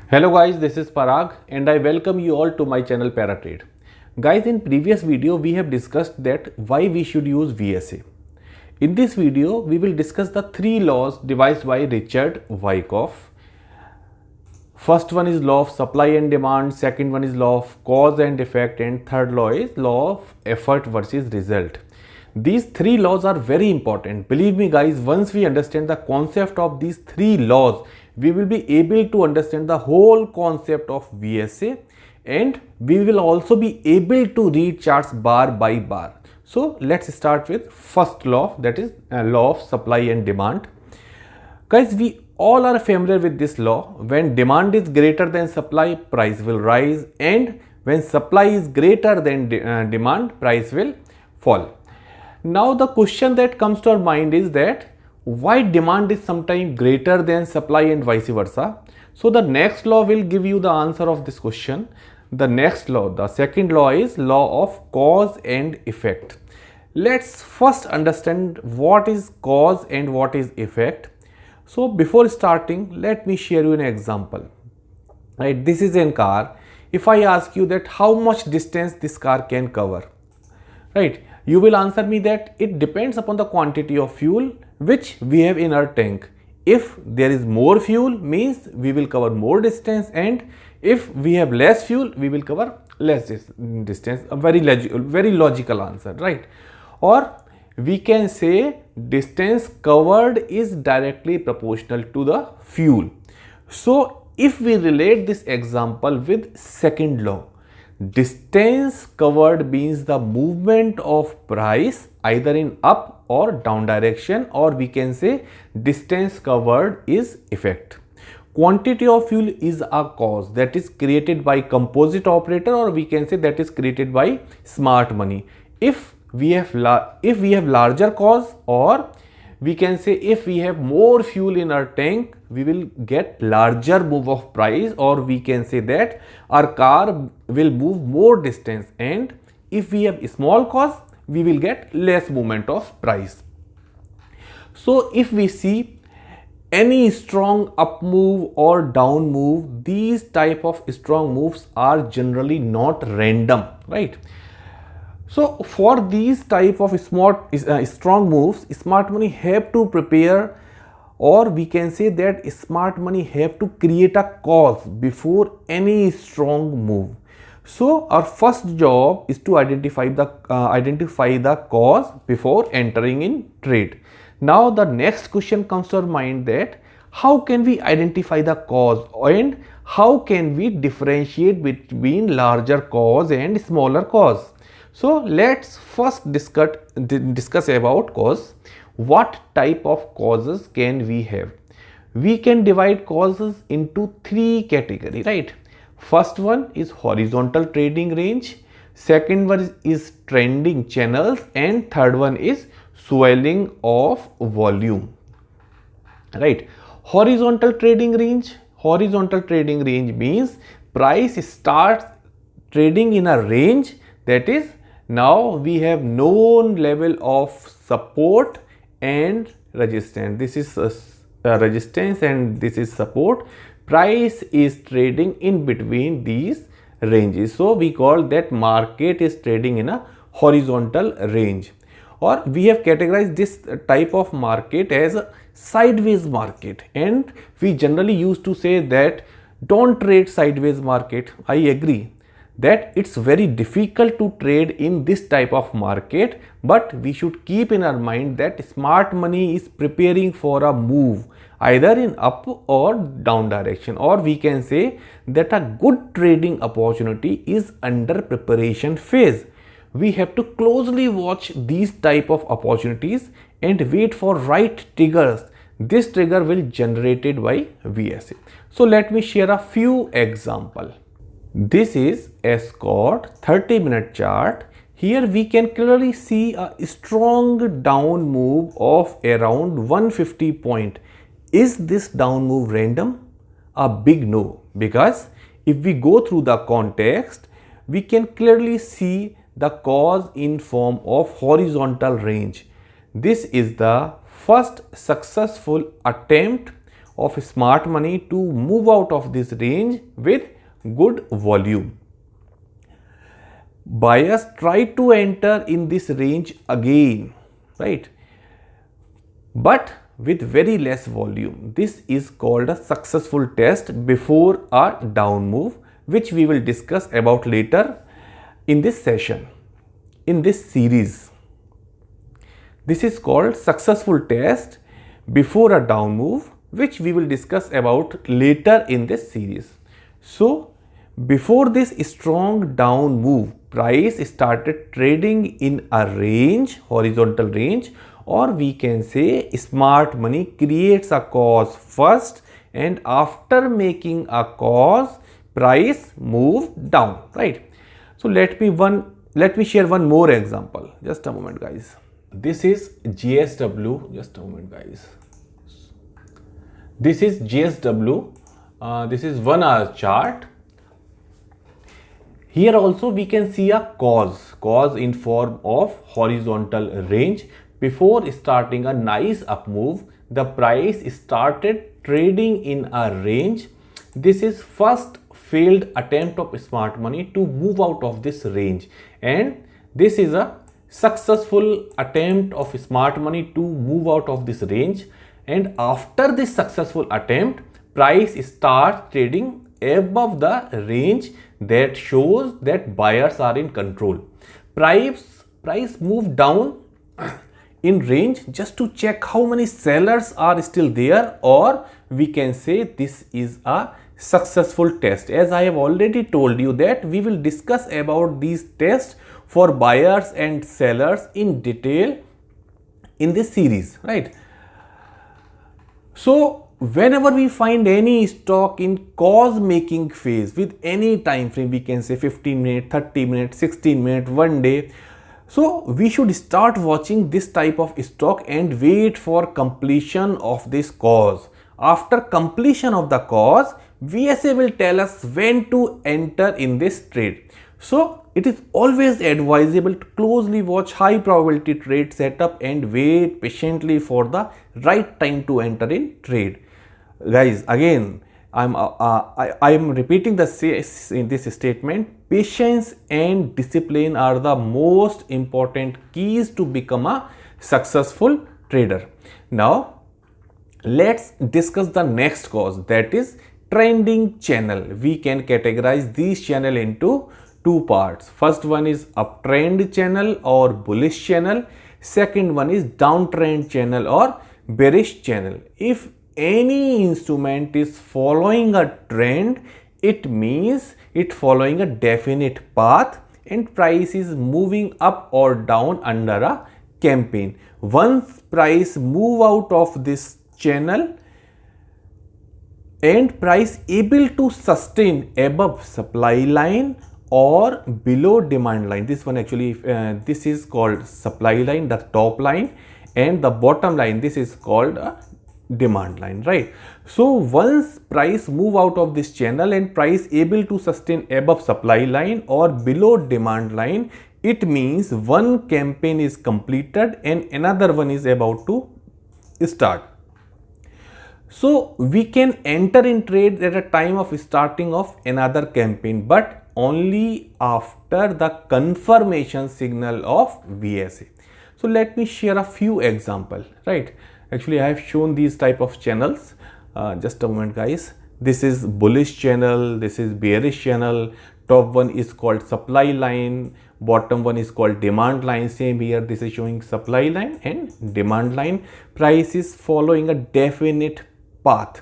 Hello guys, this is Parag and I welcome you all to my channel ParaTrade. Guys, in previous video we have discussed that why we should use VSA. In this video we will discuss the three laws devised by Richard Wyckoff. First one is law of supply and demand, second one is law of cause and effect, and third law is law of effort versus result. These three laws are very important. Believe me guys, once we understand the concept of these three laws, we will be able to understand the whole concept of VSA and we will also be able to read charts bar by bar. So let's start with first law, that is law of supply and demand. Guys, we all are familiar with this law. When demand is greater than supply, price will rise, and when supply is greater than demand, price will fall. Now the question that comes to our mind is that why demand is sometimes greater than supply and vice versa. So the next law will give you the answer of this question. The next law, the second law, is law of cause and effect. Let's first understand what is cause and what is effect. So before starting, let me share you an example. Right, this is a car. If I ask you that how much distance this car can cover, right, you will answer me that it depends upon the quantity of fuel which we have in our tank. If there is more fuel, means we will cover more distance, and if we have less fuel, we will cover less distance. A very logical answer, right? Or we can say distance covered is directly proportional to the fuel. So if we relate this example with second law, distance covered means the movement of price either in up or down direction, or we can say distance covered is effect. Quantity of fuel is a cause that is created by composite operator, or we can say that is created by smart money. If we have larger cause, or we can say if we have more fuel in our tank, we will get larger move of price, or we can say that our car will move more distance, and if we have a small cause, we will get less movement of price. So if we see any strong up move or down move, these type of strong moves are generally not random, right? So for these type of strong moves, smart money have to prepare, or we can say that smart money have to create a cause before any strong move. So our first job is to identify the cause before entering in trade. Now the next question comes to our mind that how can we identify the cause and how can we differentiate between larger cause and smaller cause. So let's first discuss about cause. What type of causes can we have? We can divide causes into three categories, right? First one is horizontal trading range, second one is trending channels, and third one is swelling of volume, right? Horizontal trading range means price starts trading in a range, that is, now we have known level of support and resistance. This is resistance and this is support. Price is trading in between these ranges, so we call that market is trading in a horizontal range. Or we have categorized this type of market as a sideways market, and we generally used to say that don't trade sideways market. I agree that it's very difficult to trade in this type of market, but we should keep in our mind that smart money is preparing for a move either in up or down direction, or we can say that a good trading opportunity is under preparation phase. We have to closely watch these type of opportunities and wait for right triggers. This trigger will generated by VSA. So let me share a few examples. This is Escort 30-minute chart. Here we can clearly see a strong down move of around 150 point. Is this down move random? A big no, because if we go through the context, we can clearly see the cause in form of horizontal range. This is the first successful attempt of smart money to move out of this range with good volume. Buyers try to enter in this range again, right, but with very less volume. This is called a successful test before a down move, which we will discuss about later in this session, in this series. This is called successful test before a down move, which we will discuss about later in this series. So before this strong down move, price started trading in a range, horizontal range, or we can say smart money creates a cause first, and after making a cause, price moved down, right? So let me share one more example. Just a moment, guys. This is GSW. Just a moment, guys. This is GSW. This is 1 hour chart. Here also we can see a cause in form of horizontal range. Before starting a nice up move, the price started trading in a range. This is first failed attempt of smart money to move out of this range, and this is a successful attempt of smart money to move out of this range. And after this successful attempt, price starts trading above the range. That shows that buyers are in control. Price moved down in range just to check how many sellers are still there, or we can say this is a successful test. As I have already told you that we will discuss about these tests for buyers and sellers in detail in this series, right? So whenever we find any stock in cause making phase with any time frame, we can say 15 minutes, 30 minutes, 16 minutes, 1 day, so we should start watching this type of stock and wait for completion of this cause. After completion of the cause, VSA will tell us when to enter in this trade. So it is always advisable to closely watch high probability trade setup and wait patiently for the right time to enter in trade. Guys, again, I am repeating this statement. Patience and discipline are the most important keys to become a successful trader. Now let's discuss the next cause, that is trending channel. We can categorize these channel into two parts. First one is uptrend channel or bullish channel. Second one is downtrend channel or bearish channel. If any instrument is following a trend, it means it following a definite path and price is moving up or down under a campaign. Once price move out of this channel and price able to sustain above supply line or below demand line, this one actually this is called supply line, the top line, and the bottom line, this is called a demand line, right? So once price move out of this channel and price able to sustain above supply line or below demand line, it means one campaign is completed and another one is about to start. So we can enter in trade at a time of starting of another campaign, but only after the confirmation signal of VSA. So let me share a few examples, right? Actually, I have shown these type of channels. Just a moment, guys. This is bullish channel, this is bearish channel. Top one is called supply line, bottom one is called demand line. Same here, this is showing supply line and demand line. Price is following a definite path.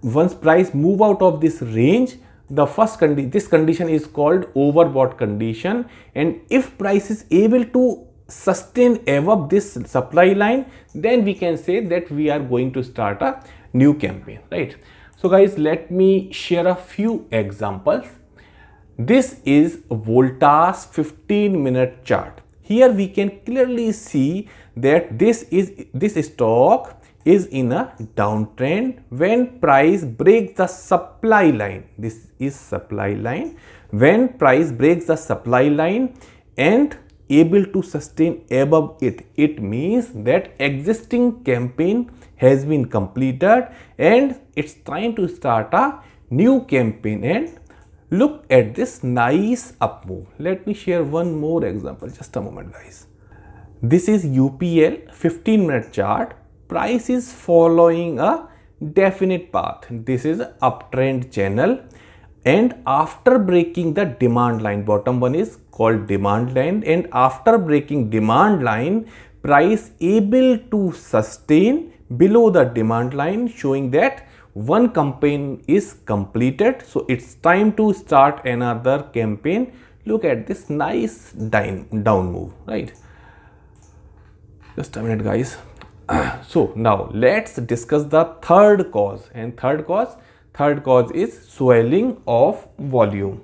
Once price move out of this range, the first this condition is called overbought condition, and if price is able to sustain above this supply line, then we can say that we are going to start a new campaign, right? So guys, let me share a few examples. This is Volta's 15-minute chart. Here we can clearly see that this stock is in a downtrend. When price breaks the supply line, this is supply line, when price breaks the supply line and able to sustain above it, it means that existing campaign has been completed and it's time to start a new campaign. And look at this nice up move. Let me share one more example. Just a moment, guys. This is UPL 15-minute chart. Price is following a definite path. This is an uptrend channel, and after breaking the demand line, bottom one is called demand line, and after breaking demand line, price able to sustain below the demand line, showing that one campaign is completed. So it's time to start another campaign. Look at this nice down move, right? Just a minute, guys. So now let's discuss the third cause, and third cause is swelling of volume.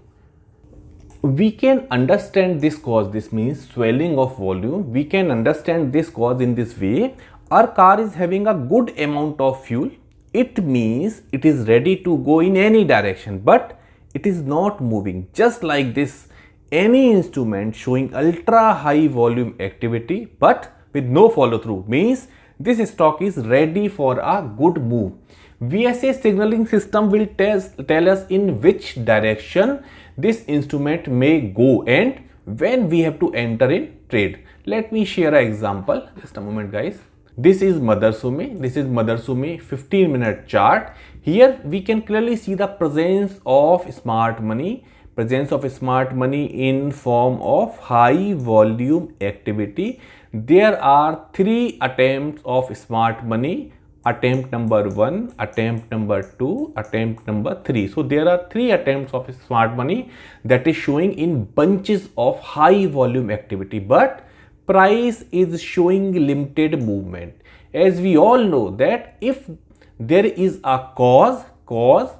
We can understand this cause. This means swelling of volume. We can understand this cause in this way. Our car is having a good amount of fuel. It means it is ready to go in any direction, but it is not moving. Just like this, any instrument showing ultra high volume activity but with no follow through means this stock is ready for a good move. VSA signaling system will tell us in which direction this instrument may go and when we have to enter in trade. Let me share an example. Just a moment, guys. This is Mothership. This is Mothership 15-minute chart. Here we can clearly see the presence of smart money. Presence of smart money in form of high volume activity. There are 3 attempts of smart money. Attempt number 1, attempt number 2, attempt number 3. So there are 3 attempts of smart money that is showing in bunches of high volume activity, but price is showing limited movement. As we all know that if there is a cause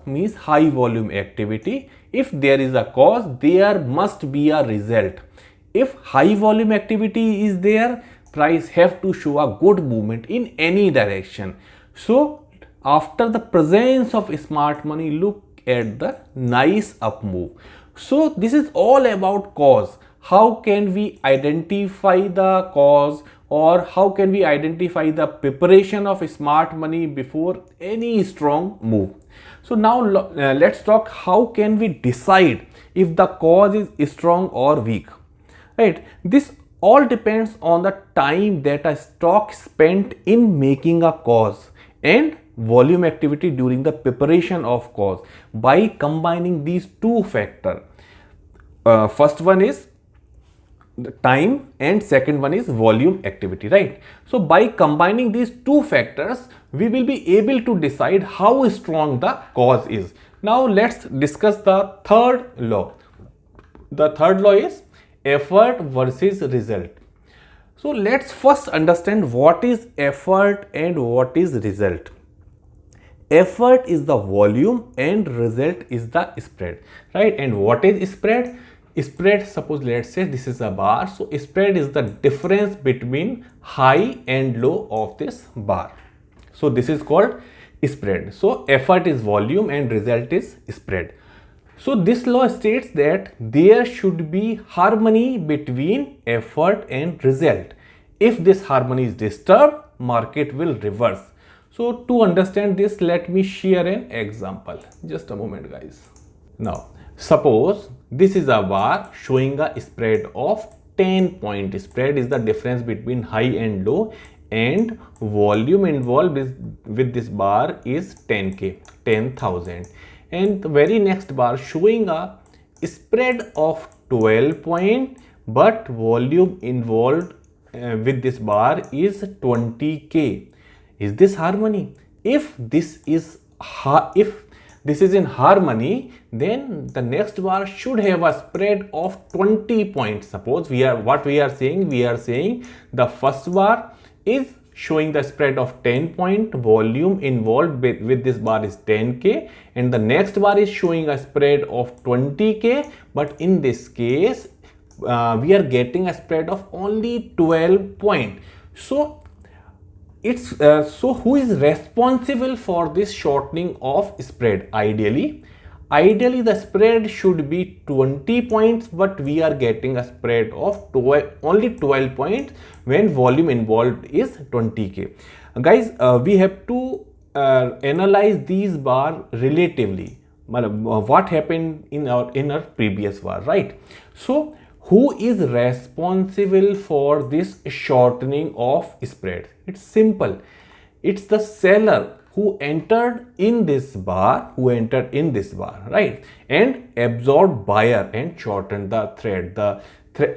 means high volume activity. If there is a cause, there must be a result. If high volume activity is there, price have to show a good movement in any direction. So after the presence of smart money, look at the nice up move. So this is all about cause. How can we identify the cause, or how can we identify the preparation of smart money before any strong move? So now let's talk how can we decide if the cause is strong or weak, right? This all depends on the time that a stock spent in making a cause and volume activity during the preparation of cause. By combining these 2 factors, first one is the time and second one is volume activity, right? So by combining these 2 factors, we will be able to decide how strong the cause is. Now let's discuss the third law. The third law is effort versus result. So let's first understand what is effort and what is result. Effort is the volume and result is the spread, right? And what is spread? Spread, suppose let's say this is a bar. So spread is the difference between high and low of this bar. So this is called spread. So effort is volume and result is spread. So this law states that there should be harmony between effort and result. If this harmony is disturbed, market will reverse. So to understand this, let me share an example. Just a moment, guys. Now suppose this is a bar showing a spread of 10 point. Spread is the difference between high and low, and volume involved with this bar is 10k, 10,000. And the very next bar showing a spread of 12 point, but volume involved with this bar is 20k. Is this harmony? If this is in harmony, then the next bar should have a spread of 20 points. Suppose we are saying the first bar is showing the spread of 10 point, volume involved with this bar is 10k, and the next bar is showing a spread of 20k, but in this case we are getting a spread of only 12 point. So so who is responsible for this shortening of spread? Ideally Ideally the spread should be 20 points, but we are getting a spread of only 12 points when volume involved is 20k. Guys, we have to analyze these bar relatively. What happened in our previous bar, right? So who is responsible for this shortening of spread? It's simple. It's the seller who entered in this bar, right, and absorbed buyer and shortened the thread.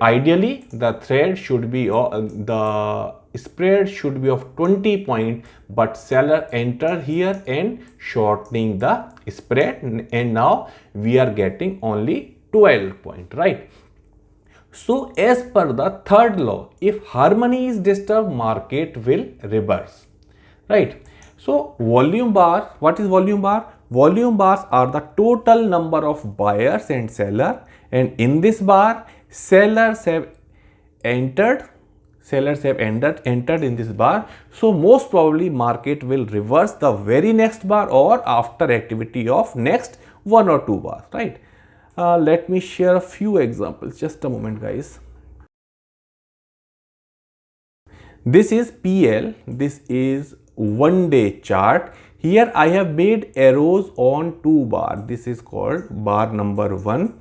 Ideally the thread should be the spread should be of 20 points, but seller entered here and shortening the spread, and now we are getting only 12 points, right? So as per the third law, if harmony is disturbed, market will reverse, right? So volume bar, what is volume bar? Volume bars are the total number of buyers and seller, and in this bar sellers have entered in this bar. So most probably market will reverse the very next bar or after activity of next 1 or 2 bars, right? Let me share a few examples. Just a moment, guys. This is PL. This is 1 day chart. Here I have made arrows on 2 bar. This is called bar number 1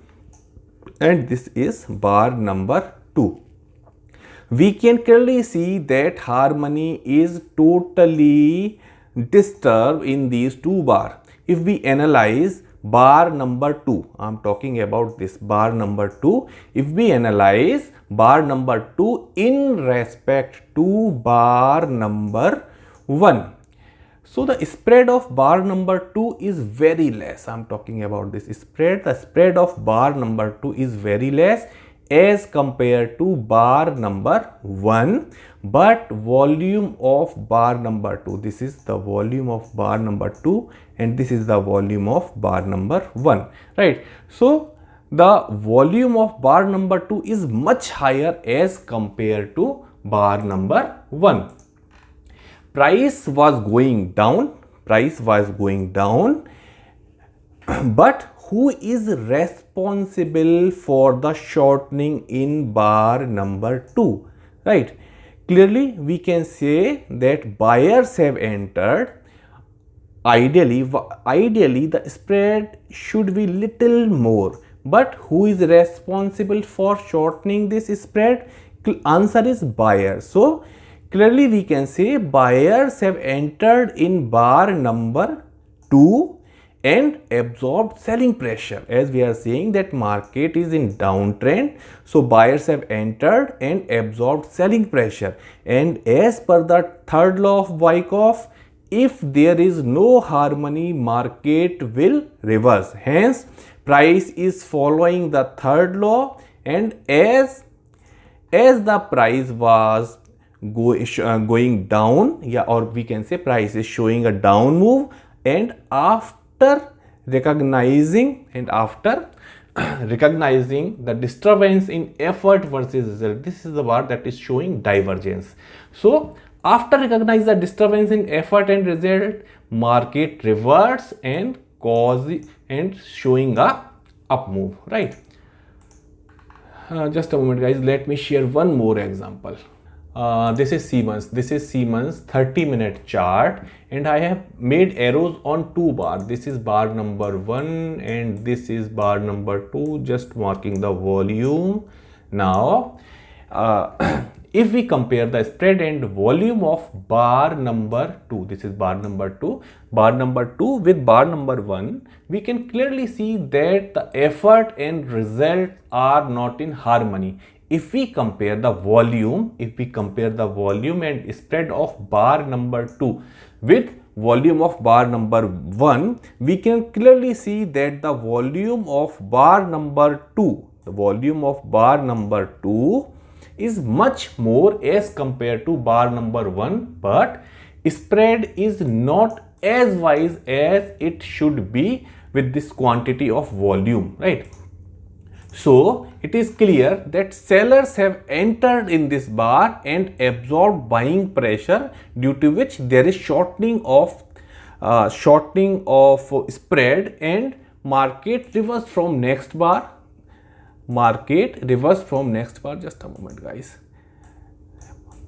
and this is bar number 2. We can clearly see that harmony is totally disturbed in these 2 bars. If we analyze bar number 2, I am talking about this bar number 2. If we analyze bar number 2 in respect to bar number 1, so the spread of bar number 2 is very less. I am talking about this spread. The spread of bar number 2 is very less as compared to bar number 1, but volume of bar number 2, this is the volume of bar number 2 and this is the volume of bar number 1, right? So the volume of bar number 2 is much higher as compared to bar number 1. Price was going down, but who is responsible for the shortening in bar number 2, right? Clearly we can say that buyers have entered. Ideally the spread should be little more, but who is responsible for shortening this spread? Answer is buyer. So clearly we can say buyers have entered in bar number 2 and absorbed selling pressure, as we are saying that market is in downtrend. So buyers have entered and absorbed selling pressure, and as per the third law of Wyckoff, if there is no harmony, market will reverse. Hence price is following the third law, and as the price was going down, or we can say price is showing a down move, and after recognizing the disturbance in effort versus result, this is the bar that is showing divergence. So after recognizing the disturbance in effort and result, market reverts and showing a up move, right? Just a moment, guys, let me share one more example. This is Siemens 30-minute chart, and I have made arrows on 2 bars. This is bar number 1 and this is bar number 2, just marking the volume. Now if we compare the spread and volume of bar number 2, this is bar number 2 with bar number 1, we can clearly see that the effort and result are not in harmony. If we compare the volume and spread of bar number 2 with volume of bar number 1, we can clearly see that the volume of bar number 2, is much more as compared to bar number 1, but spread is not as wise as it should be with this quantity of volume, right? So it is clear that sellers have entered in this bar and absorbed buying pressure, due to which there is shortening of spread, and market reverse from next bar, market reverse from next bar, just a moment guys,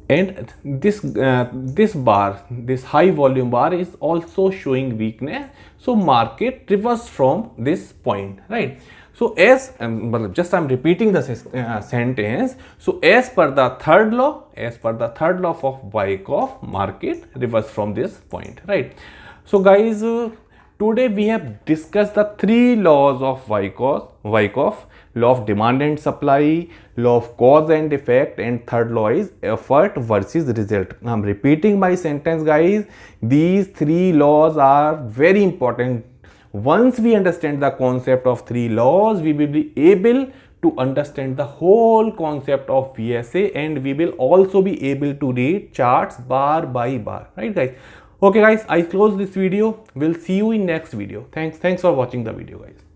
and this bar, this high volume bar is also showing weakness, so market reverse from this point, right? So as just I'm repeating the sentence. So as per the third law, of Wyckoff, market reverse from this point, right? So guys, today we have discussed the three laws of Wyckoff: law of demand and supply, law of cause and effect, and third law is effort versus result. I'm repeating my sentence guys. These three laws are very important. Once we understand the concept of three laws, we will be able to understand the whole concept of VSA, and we will also be able to read charts bar by bar, right guys? Okay guys, I close this video. We'll see you in next video. Thanks for watching the video guys.